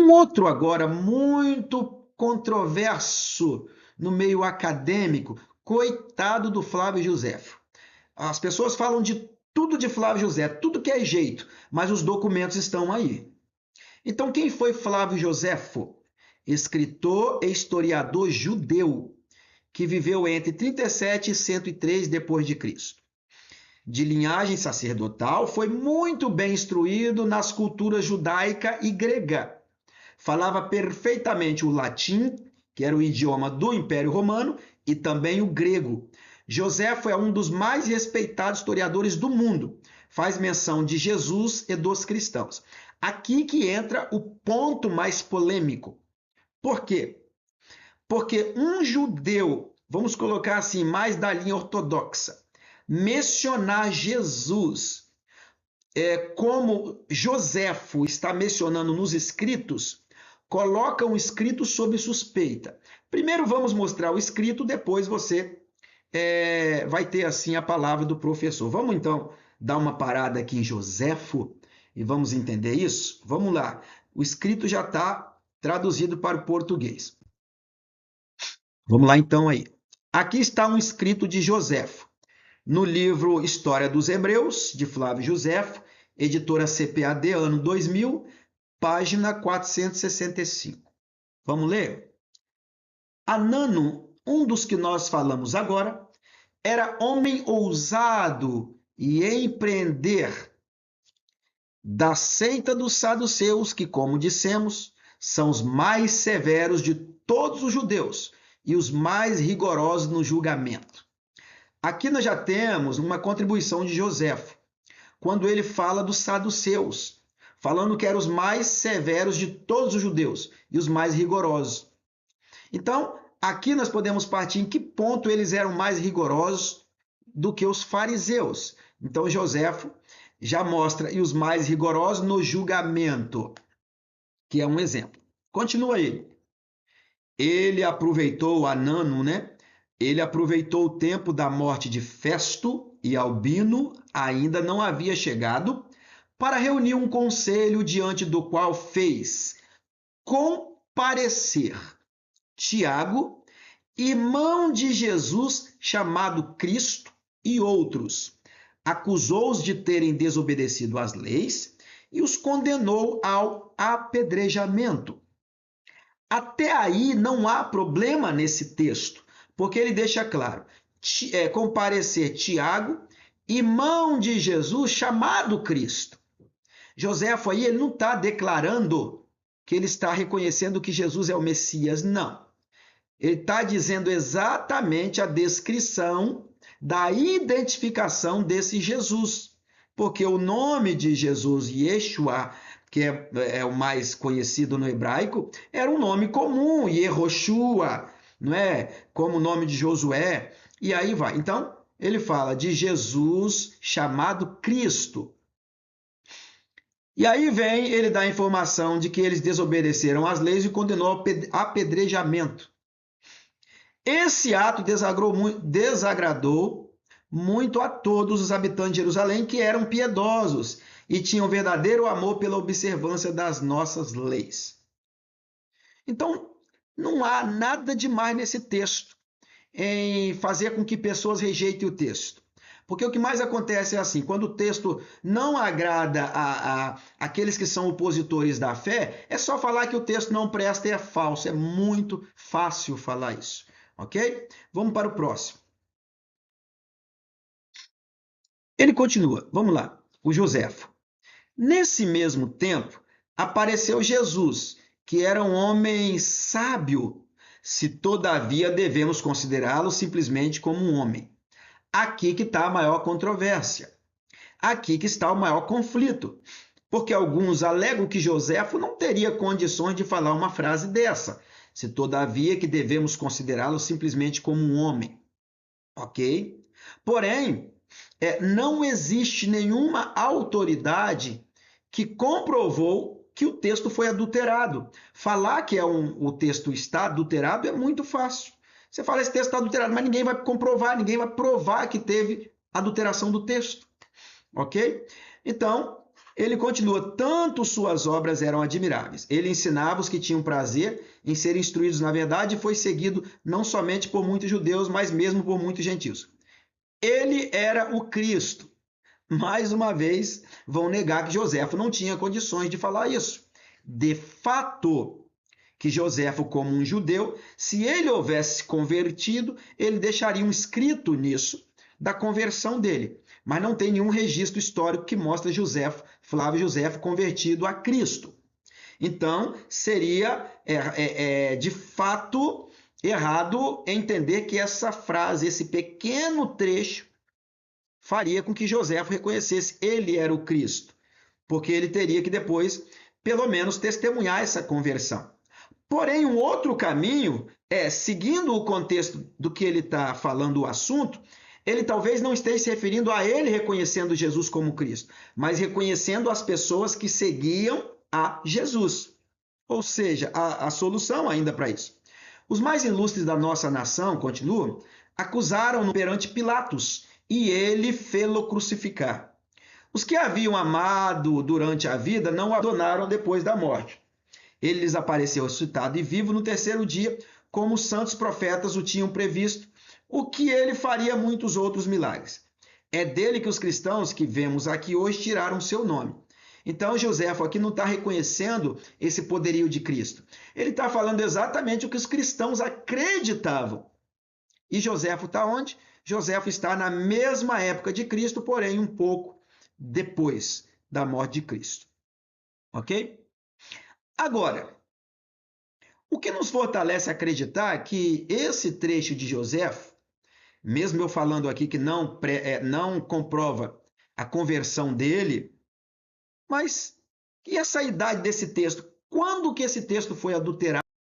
Um outro agora muito controverso no meio acadêmico, coitado do Flávio Josefo. As pessoas falam de tudo de Flávio José, tudo que é jeito, mas os documentos estão aí. Então, quem foi Flávio Josefo? Escritor e historiador judeu, que viveu entre 37 e 103 depois de Cristo. De linhagem sacerdotal, foi muito bem instruído nas culturas judaica e grega. Falava perfeitamente o latim, que era o idioma do Império Romano, e também o grego. Joséfo é um dos mais respeitados historiadores do mundo. Faz menção de Jesus e dos cristãos. Aqui que entra o ponto mais polêmico. Por quê? Porque um judeu, vamos colocar assim, mais da linha ortodoxa, mencionar Jesus como Joséfo está mencionando nos escritos, coloca um escrito sob suspeita. Primeiro vamos mostrar o escrito, depois você vai ter assim a palavra do professor. Vamos então dar uma parada aqui em Joséfo e vamos entender isso? Vamos lá. O escrito já está traduzido para o português. Vamos lá então aí. Aqui está um escrito de Joséfo, no livro História dos Hebreus, de Flávio Josefo, editora CPAD, ano 2000, página 465. Vamos ler? Anano, um dos que nós falamos agora, era homem ousado e empreender da seita dos saduceus, que, como dissemos, são os mais severos de todos os judeus e os mais rigorosos no julgamento. Aqui nós já temos uma contribuição de Joséfo, quando ele fala dos saduceus, falando que eram os mais severos de todos os judeus e os mais rigorosos. Então, aqui nós podemos partir em que ponto eles eram mais rigorosos do que os fariseus. Então, Joséfo já mostra e os mais rigorosos no julgamento, que é um exemplo. Continua ele. Ele aproveitou Anano, né? Ele aproveitou o tempo da morte de Festo e Albino ainda não havia chegado para reunir um conselho diante do qual fez comparecer Tiago, irmão de Jesus, chamado Cristo, e outros. Acusou-os de terem desobedecido às leis e os condenou ao apedrejamento. Até aí não há problema nesse texto, porque ele deixa claro, comparecer Tiago, irmão de Jesus, chamado Cristo. Joséfo aí ele não está declarando que ele está reconhecendo que Jesus é o Messias, não. Ele está dizendo exatamente a descrição da identificação desse Jesus, porque o nome de Jesus, Yeshua, que é o mais conhecido no hebraico, era um nome comum, Yehoshua, não é? Como o nome de Josué, e aí vai. Então, ele fala de Jesus chamado Cristo. E aí vem, ele dá a informação de que eles desobedeceram às leis e condenou ao apedrejamento. Esse ato desagradou muito a todos os habitantes de Jerusalém, que eram piedosos e tinham verdadeiro amor pela observância das nossas leis. Então, não há nada demais nesse texto em fazer com que pessoas rejeitem o texto. Porque o que mais acontece é assim, quando o texto não agrada aqueles que são opositores da fé, é só falar que o texto não presta e é falso. É muito fácil falar isso, ok? Vamos para o próximo. Ele continua, vamos lá, o Joséfo. Nesse mesmo tempo, apareceu Jesus, que era um homem sábio, se todavia devemos considerá-lo simplesmente como um homem. Aqui que está a maior controvérsia. Aqui que está o maior conflito. Porque alguns alegam que Joséfo não teria condições de falar uma frase dessa, se todavia que devemos considerá-lo simplesmente como um homem. Ok? Porém, não existe nenhuma autoridade que comprovou que o texto foi adulterado. Falar que o texto está adulterado é muito fácil. Você fala, esse texto está adulterado, mas ninguém vai comprovar, ninguém vai provar que teve adulteração do texto. Ok? Então, Ele continua, tanto suas obras eram admiráveis. Ele ensinava os que tinham prazer em serem instruídos na verdade e foi seguido não somente por muitos judeus, mas mesmo por muitos gentios. Ele era o Cristo. Mais uma vez, vão negar que Joséfo não tinha condições de falar isso. De fato, que Joséfo, como um judeu, se ele houvesse se convertido, ele deixaria um escrito nisso da conversão dele. Mas não tem nenhum registro histórico que mostre Flávio Joséfo convertido a Cristo. Então, seria de fato errado entender que essa frase, esse pequeno trecho, faria com que Joséfo reconhecesse ele era o Cristo, porque ele teria que depois, pelo menos, testemunhar essa conversão. Porém, um outro caminho é, seguindo o contexto do que ele está falando o assunto, ele talvez não esteja se referindo a ele reconhecendo Jesus como Cristo, mas reconhecendo as pessoas que seguiam a Jesus. Ou seja, a solução ainda para isso. Os mais ilustres da nossa nação, continuam, acusaram-no perante Pilatos e ele fê-lo crucificar. Os que haviam amado durante a vida não o abandonaram depois da morte. Ele lhes apareceu ressuscitado e vivo no terceiro dia, como os santos profetas o tinham previsto, o que ele faria muitos outros milagres. É dele que os cristãos que vemos aqui hoje tiraram seu nome. Então, Joséfo aqui não está reconhecendo esse poderio de Cristo. Ele está falando exatamente o que os cristãos acreditavam. E Joséfo está onde? Joséfo está na mesma época de Cristo, porém um pouco depois da morte de Cristo. Ok? Agora, o que nos fortalece a acreditar que esse trecho de Joséfo, mesmo eu falando aqui que não comprova a conversão dele, mas e essa idade desse texto? Quando que esse texto foi adulterado?